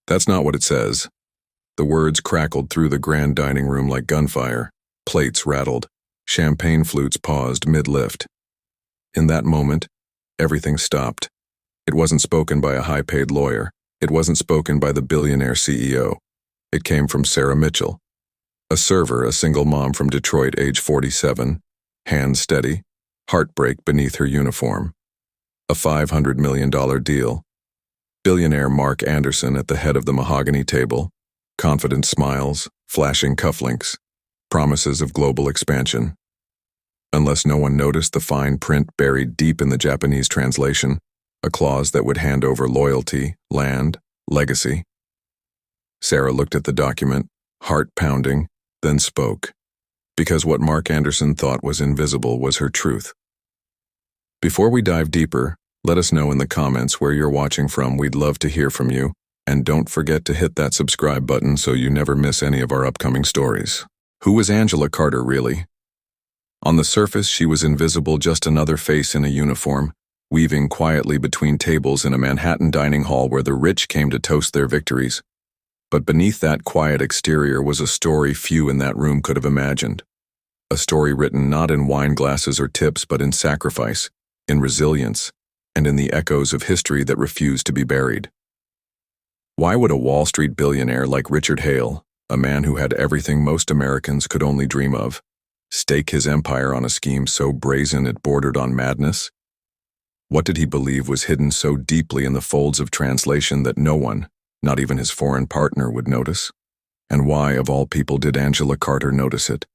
That's not what it says. The words crackled through the grand dining room like gunfire. Plates rattled. Champagne flutes paused mid-lift. In that moment, everything stopped. It wasn't spoken by a high-paid lawyer. It wasn't spoken by the billionaire CEO. It came from Sarah Mitchell, a server, a single mom from Detroit, age 47, hands steady, heartbreak beneath her uniform. A $500 million deal. Billionaire Mark Anderson at the head of the mahogany table, confident smiles, flashing cufflinks, promises of global expansion. Unless no one noticed the fine print buried deep in the Japanese translation, a clause that would hand over loyalty, land, legacy. Sarah looked at the document, heart pounding, then spoke, because what Mark Anderson thought was invisible was her truth. Before we dive deeper, let us know in the comments where you're watching from. We'd love to hear from you, and don't forget to hit that subscribe button so you never miss any of our upcoming stories. Who was Angela Carter really? On the surface, she was invisible, just another face in a uniform, weaving quietly between tables in a Manhattan dining hall where the rich came to toast their victories. But beneath that quiet exterior was a story few in that room could have imagined. A story written not in wine glasses or tips, but in sacrifice, in resilience, and in the echoes of history that refused to be buried. Why would a Wall Street billionaire like Richard Hale, a man who had everything most Americans could only dream of, stake his empire on a scheme so brazen it bordered on madness? What did he believe was hidden so deeply in the folds of translation that no one, not even his foreign partner, would notice? And why, of all people, did Angela Carter notice it?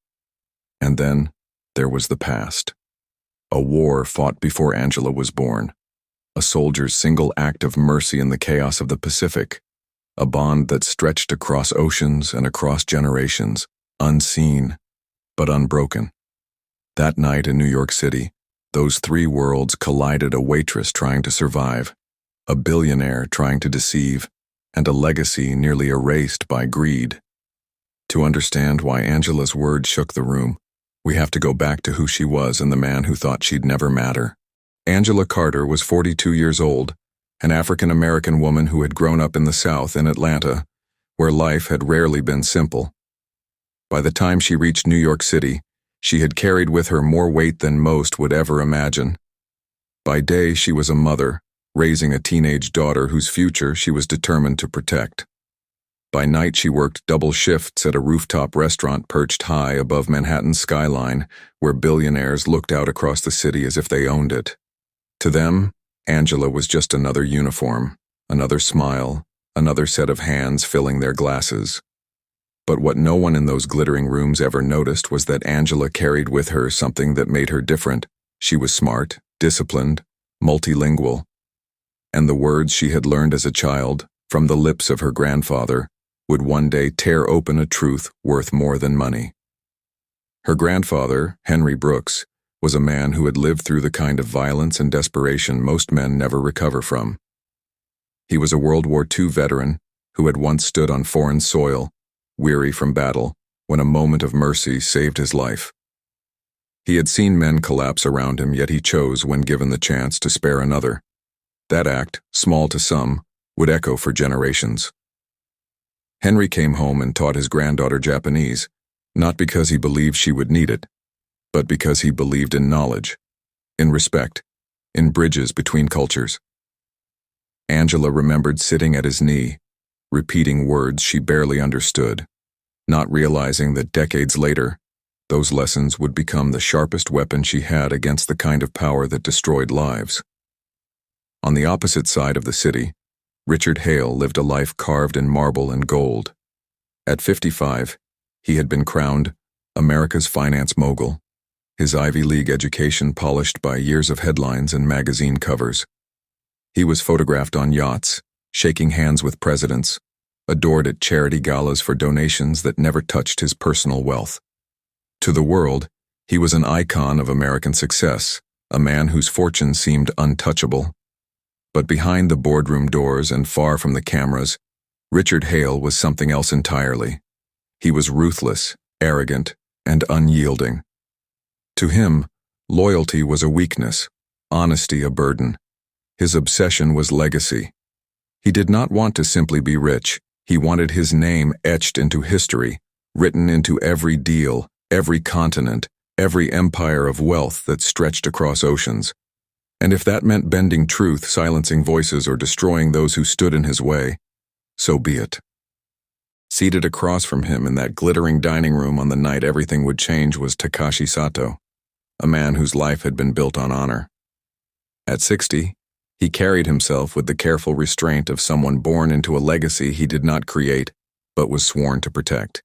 And then, there was the past. A war fought before Angela was born. A soldier's single act of mercy in the chaos of the Pacific. A bond that stretched across oceans and across generations, unseen, but unbroken. That night in New York City, those three worlds collided: a waitress trying to survive, a billionaire trying to deceive, and a legacy nearly erased by greed. To understand why Angela's words shook the room, we have to go back to who she was and the man who thought she'd never matter. Angela Carter was 42 years old, an African-American woman who had grown up in the South in Atlanta, where life had rarely been simple. By the time she reached New York City, she had carried with her more weight than most would ever imagine. By day, she was a mother, raising a teenage daughter whose future she was determined to protect. By night, she worked double shifts at a rooftop restaurant perched high above Manhattan's skyline, where billionaires looked out across the city as if they owned it. To them, Angela was just another uniform, another smile, another set of hands filling their glasses. But what no one in those glittering rooms ever noticed was that Angela carried with her something that made her different. She was smart, disciplined, multilingual. And the words she had learned as a child, from the lips of her grandfather, would one day tear open a truth worth more than money. Her grandfather, Henry Brooks, was a man who had lived through the kind of violence and desperation most men never recover from. He was a World War II veteran who had once stood on foreign soil, weary from battle, when a moment of mercy saved his life. He had seen men collapse around him, yet he chose, when given the chance, to spare another. That act, small to some, would echo for generations. Henry came home and taught his granddaughter Japanese, not because he believed she would need it, but because he believed in knowledge, in respect, in bridges between cultures. Angela remembered sitting at his knee, repeating words she barely understood, not realizing that decades later, those lessons would become the sharpest weapon she had against the kind of power that destroyed lives. On the opposite side of the city, Richard Hale lived a life carved in marble and gold. At 55, he had been crowned America's finance mogul, his Ivy League education polished by years of headlines and magazine covers. He was photographed on yachts, shaking hands with presidents, adored at charity galas for donations that never touched his personal wealth. To the world, he was an icon of American success, a man whose fortune seemed untouchable. But behind the boardroom doors and far from the cameras, Richard Hale was something else entirely. He was ruthless, arrogant, and unyielding. To him, loyalty was a weakness, honesty a burden. His obsession was legacy. He did not want to simply be rich. He wanted his name etched into history, written into every deal, every continent, every empire of wealth that stretched across oceans. And if that meant bending truth, silencing voices, or destroying those who stood in his way, so be it. Seated across from him in that glittering dining room on the night everything would change was Takashi Sato, a man whose life had been built on honor. At 60, he carried himself with the careful restraint of someone born into a legacy he did not create, but was sworn to protect.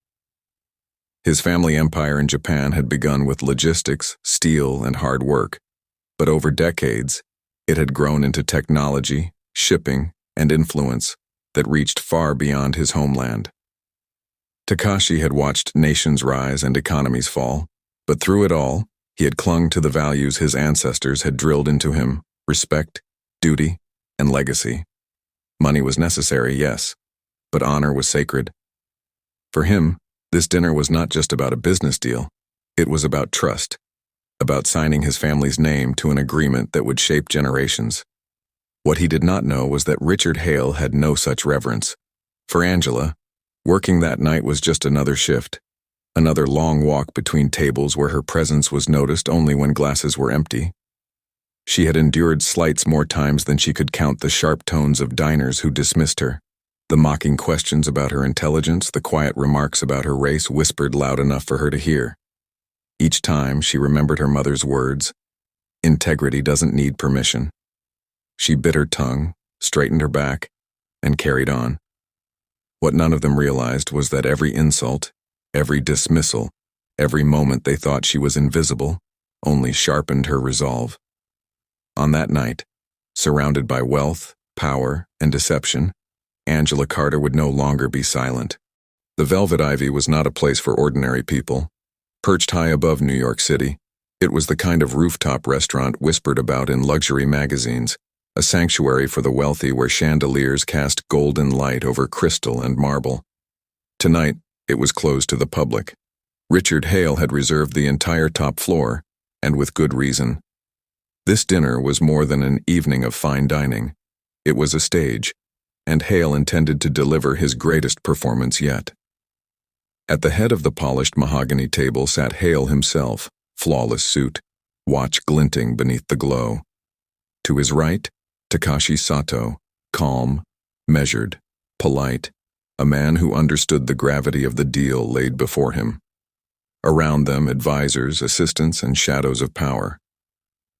His family empire in Japan had begun with logistics, steel, and hard work, but over decades, it had grown into technology, shipping, and influence that reached far beyond his homeland. Takashi had watched nations rise and economies fall, but through it all, he had clung to the values his ancestors had drilled into him: respect, duty, and legacy. Money was necessary, yes, but honor was sacred. For him, this dinner was not just about a business deal. It was about trust, about signing his family's name to an agreement that would shape generations. What he did not know was that Richard Hale had no such reverence. For Angela, working that night was just another shift, another long walk between tables where her presence was noticed only when glasses were empty. She had endured slights more times than she could count: the sharp tones of diners who dismissed her, the mocking questions about her intelligence, the quiet remarks about her race whispered loud enough for her to hear. Each time she remembered her mother's words, "Integrity doesn't need permission." She bit her tongue, straightened her back, and carried on. What none of them realized was that every insult, every dismissal, every moment they thought she was invisible, only sharpened her resolve. On that night, surrounded by wealth, power, and deception, Angela Carter would no longer be silent. The Velvet Ivy was not a place for ordinary people. Perched high above New York City, it was the kind of rooftop restaurant whispered about in luxury magazines, a sanctuary for the wealthy where chandeliers cast golden light over crystal and marble. Tonight, it was closed to the public. Richard Hale had reserved the entire top floor, and with good reason. This dinner was more than an evening of fine dining. It was a stage, and Hale intended to deliver his greatest performance yet. At the head of the polished mahogany table sat Hale himself, flawless suit, watch glinting beneath the glow. To his right, Takashi Sato, calm, measured, polite, a man who understood the gravity of the deal laid before him. Around them, advisors, assistants, and shadows of power.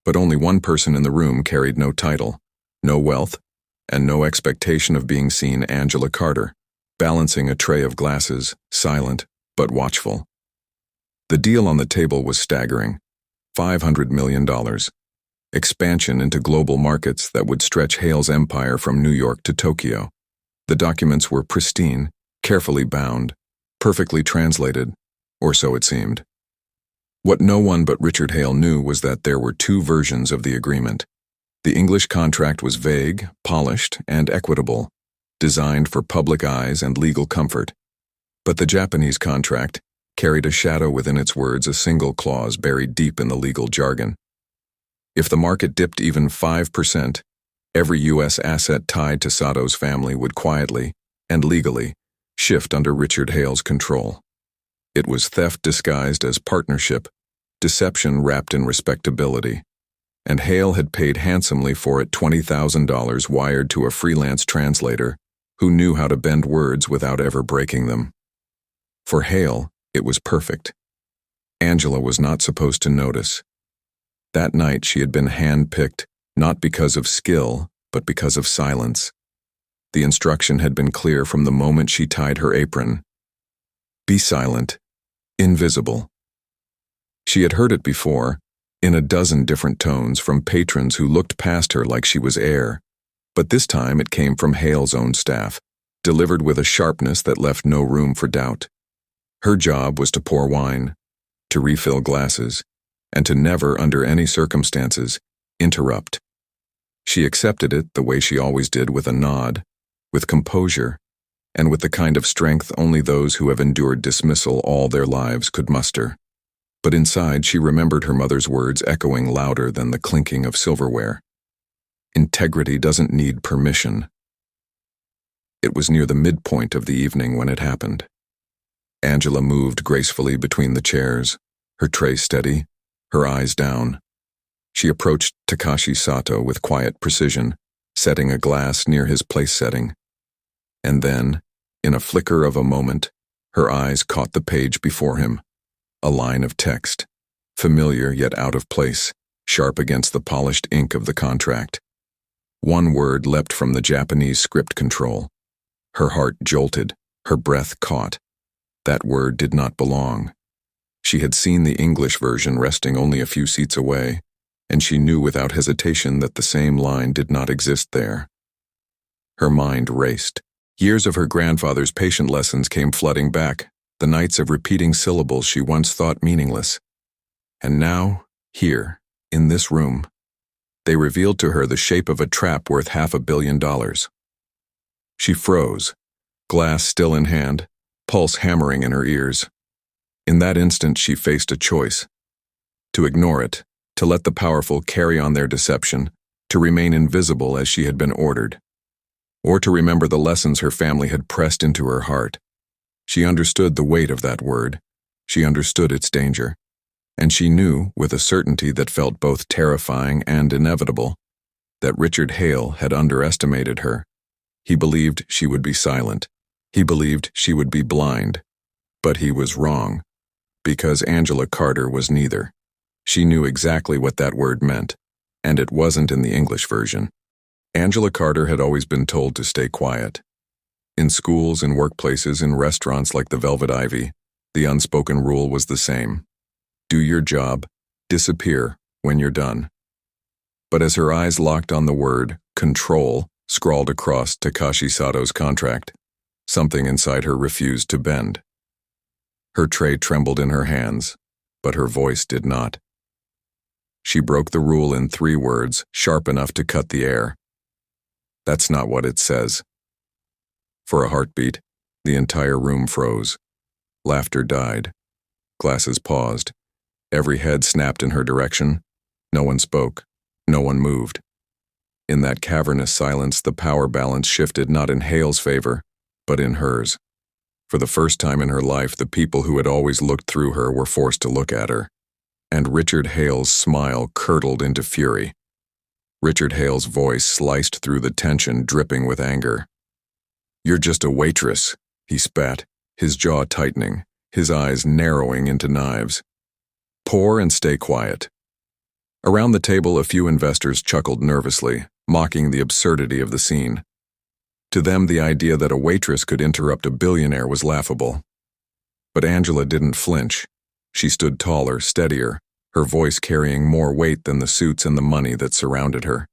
But only one person in the room carried no title, no wealth, and no expectation of being seen: Angela Carter, balancing a tray of glasses, silent but watchful. The deal on the table was staggering: $500 million. Expansion into global markets that would stretch Hale's empire from New York to Tokyo. The documents were pristine, carefully bound, perfectly translated, or so it seemed. What no one but Richard Hale knew was that there were two versions of the agreement. The English contract was vague, polished, and equitable, designed for public eyes and legal comfort. But the Japanese contract carried a shadow within its words, a single clause buried deep in the legal jargon. If the market dipped even 5%, every U.S. asset tied to Sato's family would quietly and legally shift under Richard Hale's control. It was theft disguised as partnership, deception wrapped in respectability. And Hale had paid handsomely for it: $20,000 wired to a freelance translator who knew how to bend words without ever breaking them. For Hale, it was perfect. Angela was not supposed to notice. That night she had been hand-picked, not because of skill, but because of silence. The instruction had been clear from the moment she tied her apron: be silent, invisible. She had heard it before, in a dozen different tones, from patrons who looked past her like she was air. But this time it came from Hale's own staff, delivered with a sharpness that left no room for doubt. Her job was to pour wine, to refill glasses, and to never, under any circumstances, interrupt. She accepted it the way she always did, with a nod, with composure, and with the kind of strength only those who have endured dismissal all their lives could muster. But inside she remembered her mother's words echoing louder than the clinking of silverware. Integrity doesn't need permission. It was near the midpoint of the evening when it happened. Angela moved gracefully between the chairs, her tray steady, her eyes down. She approached Takashi Sato with quiet precision, setting a glass near his place setting. And then, in a flicker of a moment, her eyes caught the page before him. A line of text, familiar yet out of place, sharp against the polished ink of the contract. One word leapt from the Japanese script control. Her heart jolted, her breath caught. That word did not belong. She had seen the English version resting only a few seats away, and she knew without hesitation that the same line did not exist there. Her mind raced. Years of her grandfather's patient lessons came flooding back, the nights of repeating syllables she once thought meaningless. And now, here, in this room, they revealed to her the shape of a trap worth $500 million. She froze, glass still in hand, pulse hammering in her ears. In that instant she faced a choice. To ignore it, to let the powerful carry on their deception, to remain invisible as she had been ordered, or to remember the lessons her family had pressed into her heart. She understood the weight of that word. She understood its danger. And she knew, with a certainty that felt both terrifying and inevitable, that Richard Hale had underestimated her. He believed she would be silent. He believed she would be blind. But he was wrong, because Angela Carter was neither. She knew exactly what that word meant, and it wasn't in the English version. Angela Carter had always been told to stay quiet. In schools, in workplaces, in restaurants like the Velvet Ivy, the unspoken rule was the same. Do your job, disappear when you're done. But as her eyes locked on the word control scrawled across Takashi Sato's contract, something inside her refused to bend. Her tray trembled in her hands, but her voice did not. She broke the rule in 3 words, sharp enough to cut the air. That's not what it says. For a heartbeat, the entire room froze. Laughter died. Glasses paused. Every head snapped in her direction. No one spoke. No one moved. In that cavernous silence, the power balance shifted not in Hale's favor, but in hers. For the first time in her life, the people who had always looked through her were forced to look at her. And Richard Hale's smile curdled into fury. Richard Hale's voice sliced through the tension, dripping with anger. "You're just a waitress," he spat, his jaw tightening, his eyes narrowing into knives. "Pour and stay quiet." Around the table, a few investors chuckled nervously, mocking the absurdity of the scene. To them, the idea that a waitress could interrupt a billionaire was laughable. But Angela didn't flinch. She stood taller, steadier, her voice carrying more weight than the suits and the money that surrounded her.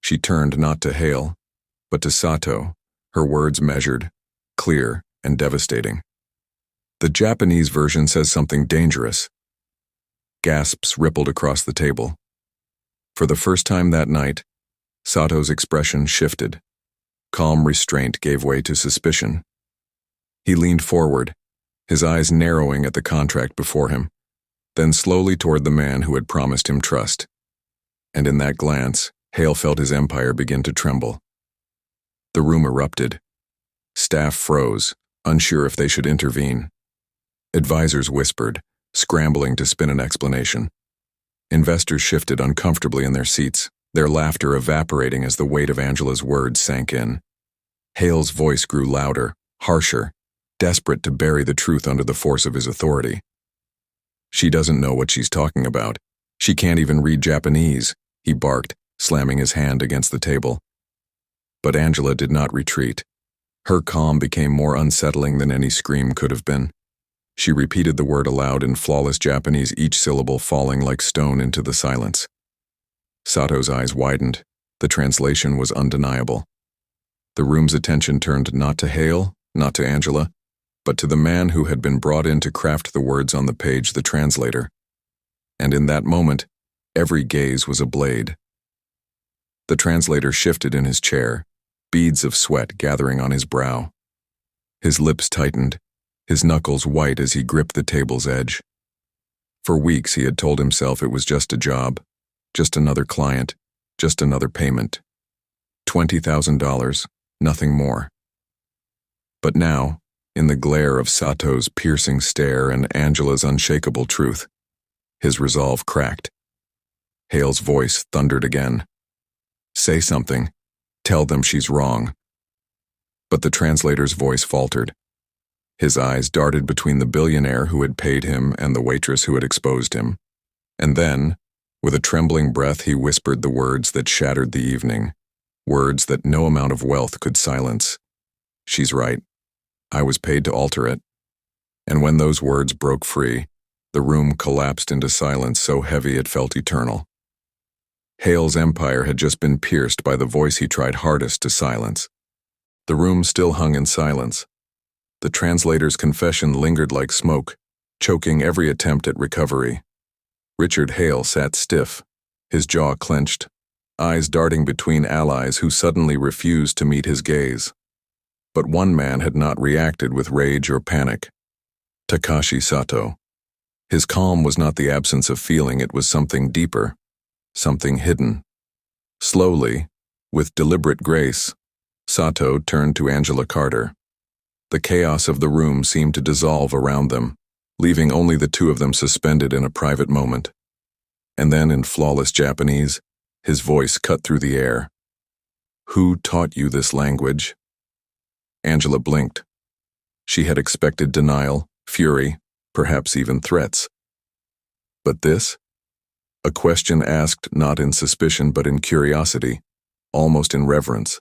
She turned not to Hale, but to Sato, her words measured, clear, and devastating. "The Japanese version says something dangerous." Gasps rippled across the table. For the first time that night, Sato's expression shifted. Calm restraint gave way to suspicion. He leaned forward, his eyes narrowing at the contract before him, then slowly toward the man who had promised him trust. And in that glance, Hale felt his empire begin to tremble. The room erupted. Staff froze, unsure if they should intervene. Advisors whispered, scrambling to spin an explanation. Investors shifted uncomfortably in their seats, their laughter evaporating as the weight of Angela's words sank in. Hale's voice grew louder, harsher, desperate to bury the truth under the force of his authority. "She doesn't know what she's talking about. She can't even read Japanese," he barked, slamming his hand against the table. But Angela did not retreat. Her calm became more unsettling than any scream could have been. She repeated the word aloud in flawless Japanese, each syllable falling like stone into the silence. Sato's eyes widened. The translation was undeniable. The room's attention turned not to Hale, not to Angela, but to the man who had been brought in to craft the words on the page, the translator. And in that moment, every gaze was a blade. The translator shifted in his chair, beads of sweat gathering on his brow. His lips tightened, his knuckles white as he gripped the table's edge. For weeks he had told himself it was just a job, just another client, just another payment. $20,000, nothing more. But now, in the glare of Sato's piercing stare and Angela's unshakable truth, his resolve cracked. Hale's voice thundered again. "Say something. Tell them she's wrong." But the translator's voice faltered. His eyes darted between the billionaire who had paid him and the waitress who had exposed him. And then, with a trembling breath, he whispered the words that shattered the evening, words that no amount of wealth could silence. "She's right. I was paid to alter it." And when those words broke free, the room collapsed into silence so heavy it felt eternal. Hale's empire had just been pierced by the voice he tried hardest to silence. The room still hung in silence. The translator's confession lingered like smoke, choking every attempt at recovery. Richard Hale sat stiff, his jaw clenched, eyes darting between allies who suddenly refused to meet his gaze. But one man had not reacted with rage or panic: Takashi Sato. His calm was not the absence of feeling, it was something deeper, something hidden. Slowly, with deliberate grace, Sato turned to Angela Carter. The chaos of the room seemed to dissolve around them, leaving only the two of them suspended in a private moment. And then, in flawless Japanese, his voice cut through the air. "Who taught you this language?" Angela blinked. She had expected denial, fury, perhaps even threats. But this? A question asked not in suspicion but in curiosity, almost in reverence.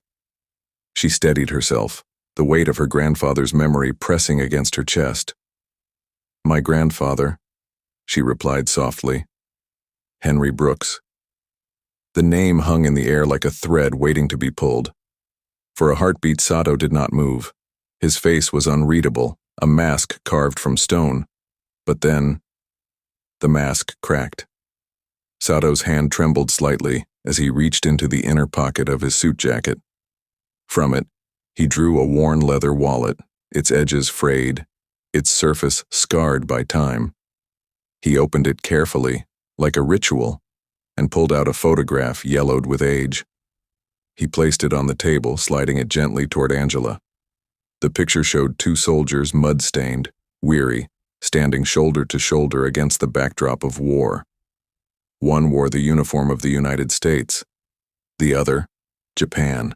She steadied herself, the weight of her grandfather's memory pressing against her chest. "My grandfather," she replied softly. "Henry Brooks." The name hung in the air like a thread waiting to be pulled. For a heartbeat, Sato did not move. His face was unreadable, a mask carved from stone. But then, the mask cracked. Sato's hand trembled slightly as he reached into the inner pocket of his suit jacket. From it, he drew a worn leather wallet, its edges frayed, its surface scarred by time. He opened it carefully, like a ritual, and pulled out a photograph yellowed with age. He placed it on the table, sliding it gently toward Angela. The picture showed two soldiers, mud-stained, weary, standing shoulder to shoulder against the backdrop of war. One wore the uniform of the United States, the other, Japan.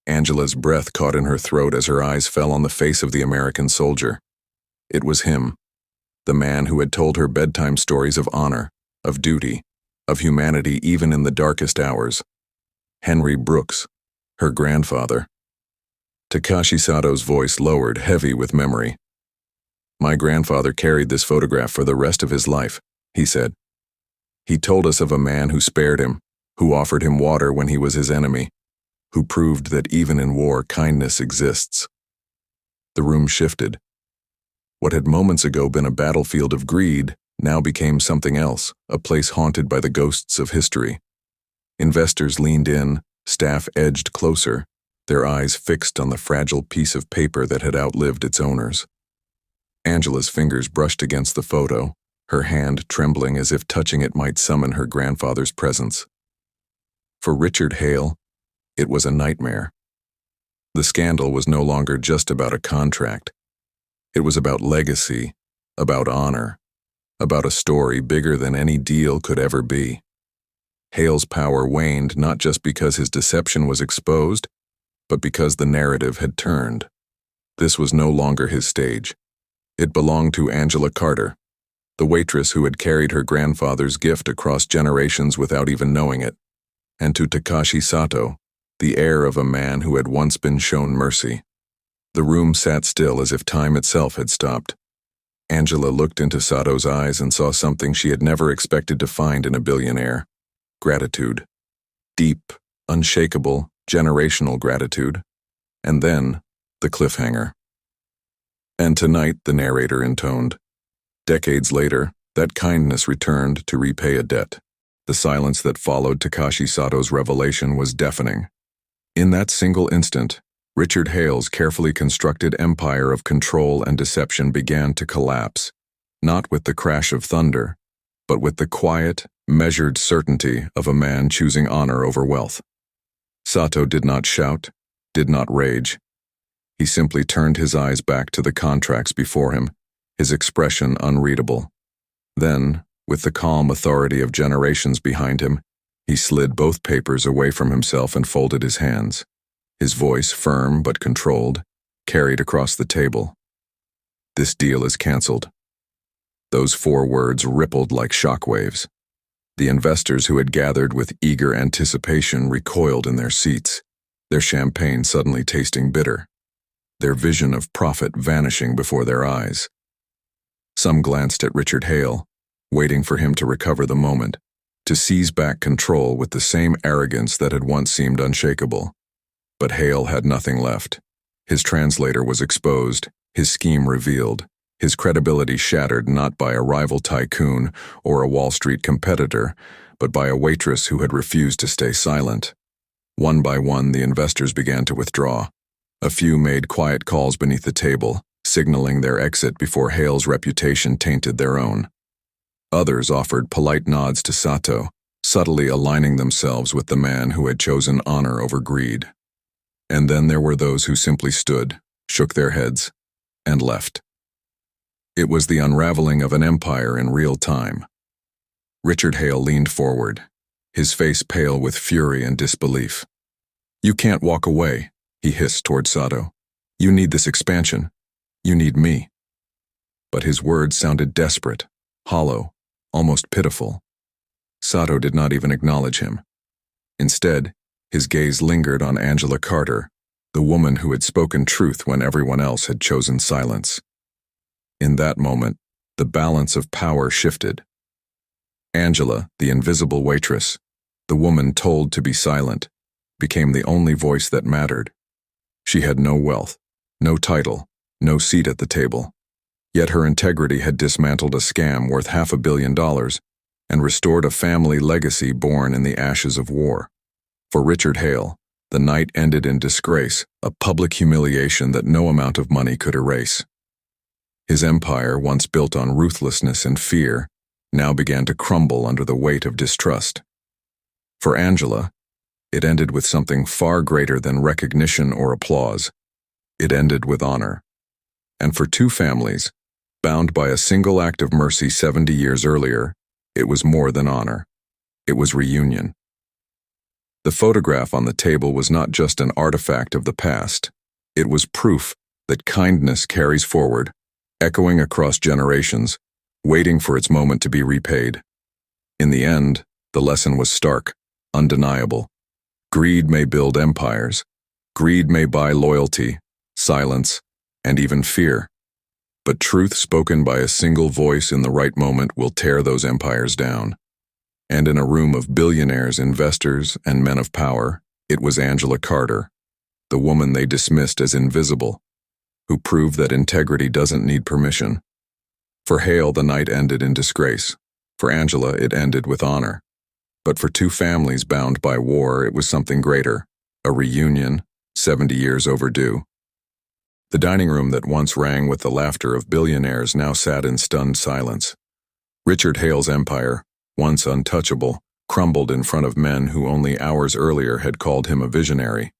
Angela's breath caught in her throat as her eyes fell on the face of the American soldier. It was him, the man who had told her bedtime stories of honor, of duty, of humanity even in the darkest hours. Henry Brooks, her grandfather. Takashi Sato's voice lowered, heavy with memory. "My grandfather carried this photograph for the rest of his life," he said. "He told us of a man who spared him, who offered him water when he was his enemy, who proved that even in war kindness exists." The room shifted. What had moments ago been a battlefield of greed now became something else, a place haunted by the ghosts of history. Investors leaned in, staff edged closer, their eyes fixed on the fragile piece of paper that had outlived its owners. Angela's fingers brushed against the photo, her hand trembling as if touching it might summon her grandfather's presence. For Richard Hale, it was a nightmare. The scandal was no longer just about a contract. It was about legacy, about honor, about a story bigger than any deal could ever be. Hale's power waned not just because his deception was exposed, but because the narrative had turned. This was no longer his stage. It belonged to Angela Carter, the waitress who had carried her grandfather's gift across generations without even knowing it, and to Takashi Sato, the heir of a man who had once been shown mercy. The room sat still as if time itself had stopped. Angela looked into Sato's eyes and saw something she had never expected to find in a billionaire: gratitude. Deep, unshakable, generational gratitude. And then, the cliffhanger. "And tonight," the narrator intoned. Decades later, that kindness returned to repay a debt. The silence that followed Takashi Sato's revelation was deafening. In that single instant, Richard Hale's carefully constructed empire of control and deception began to collapse, not with the crash of thunder, but with the quiet, measured certainty of a man choosing honor over wealth. Sato did not shout, did not rage. He simply turned his eyes back to the contracts before him, his expression unreadable. Then, with the calm authority of generations behind him, he slid both papers away from himself and folded his hands. His voice, firm but controlled, carried across the table. "This deal is cancelled." Those 4 words rippled like shockwaves. The investors who had gathered with eager anticipation recoiled in their seats, their champagne suddenly tasting bitter, their vision of profit vanishing before their eyes. Some glanced at Richard Hale, waiting for him to recover the moment, to seize back control with the same arrogance that had once seemed unshakable. But Hale had nothing left. His translator was exposed, his scheme revealed, his credibility shattered not by a rival tycoon or a Wall Street competitor, but by a waitress who had refused to stay silent. One by one, the investors began to withdraw. A few made quiet calls beneath the table, signaling their exit before Hale's reputation tainted their own. Others offered polite nods to Sato, subtly aligning themselves with the man who had chosen honor over greed. And then there were those who simply stood, shook their heads, and left. It was the unraveling of an empire in real time. Richard Hale leaned forward, his face pale with fury and disbelief. "You can't walk away," he hissed toward Sato. "You need this expansion. You need me." But his words sounded desperate, hollow, almost pitiful. Sato did not even acknowledge him. Instead, his gaze lingered on Angela Carter, the woman who had spoken truth when everyone else had chosen silence. In that moment, the balance of power shifted. Angela, the invisible waitress, the woman told to be silent, became the only voice that mattered. She had no wealth, no title, no seat at the table. Yet her integrity had dismantled a scam worth $500 million and restored a family legacy born in the ashes of war. For Richard Hale, the night ended in disgrace, a public humiliation that no amount of money could erase. His empire, once built on ruthlessness and fear, now began to crumble under the weight of distrust. For Angela, it ended with something far greater than recognition or applause. It ended with honor. And for 2 families, bound by a single act of mercy 70 years earlier, it was more than honor. It was reunion. The photograph on the table was not just an artifact of the past. It was proof that kindness carries forward, echoing across generations, waiting for its moment to be repaid. In the end, the lesson was stark, undeniable. Greed may build empires. Greed may buy loyalty, silence, and even fear. But truth spoken by a single voice in the right moment will tear those empires down. And in a room of billionaires, investors, and men of power, it was Angela Carter, the woman they dismissed as invisible, who proved that integrity doesn't need permission. For Hale, the night ended in disgrace. For Angela, it ended with honor. But for 2 families bound by war, it was something greater, a reunion, 70 years overdue. The dining room that once rang with the laughter of billionaires now sat in stunned silence. Richard Hale's empire, once untouchable, crumbled in front of men who only hours earlier had called him a visionary.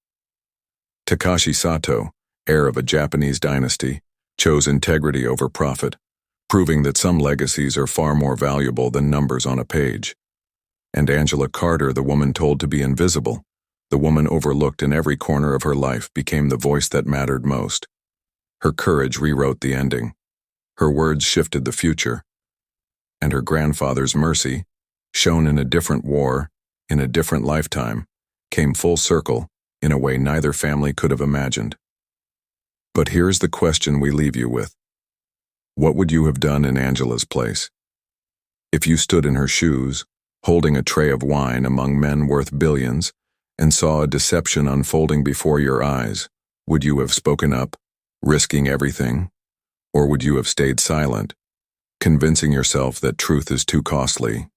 Takashi Sato, heir of a Japanese dynasty, chose integrity over profit, proving that some legacies are far more valuable than numbers on a page. And Angela Carter, the woman told to be invisible, the woman overlooked in every corner of her life, became the voice that mattered most. Her courage rewrote the ending. Her words shifted the future. And her grandfather's mercy, shown in a different war, in a different lifetime, came full circle in a way neither family could have imagined. But here's the question we leave you with. What would you have done in Angela's place? If you stood in her shoes, holding a tray of wine among men worth billions, and saw a deception unfolding before your eyes, would you have spoken up, risking everything? Or would you have stayed silent, convincing yourself that truth is too costly?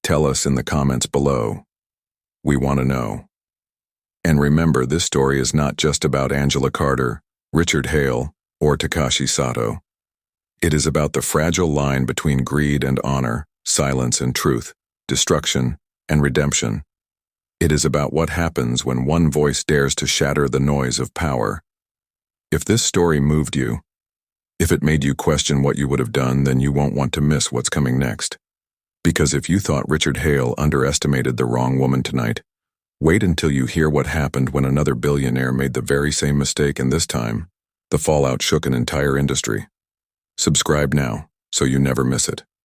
Tell us in the comments below. We want to know. And remember, this story is not just about Angela Carter, Richard Hale, or Takashi Sato. It is about the fragile line between greed and honor, silence and truth, destruction and redemption. It is about what happens when one voice dares to shatter the noise of power. If this story moved you, if it made you question what you would have done, then you won't want to miss what's coming next. Because if you thought Richard Hale underestimated the wrong woman tonight, wait until you hear what happened when another billionaire made the very same mistake, and this time, the fallout shook an entire industry. Subscribe now, so you never miss it.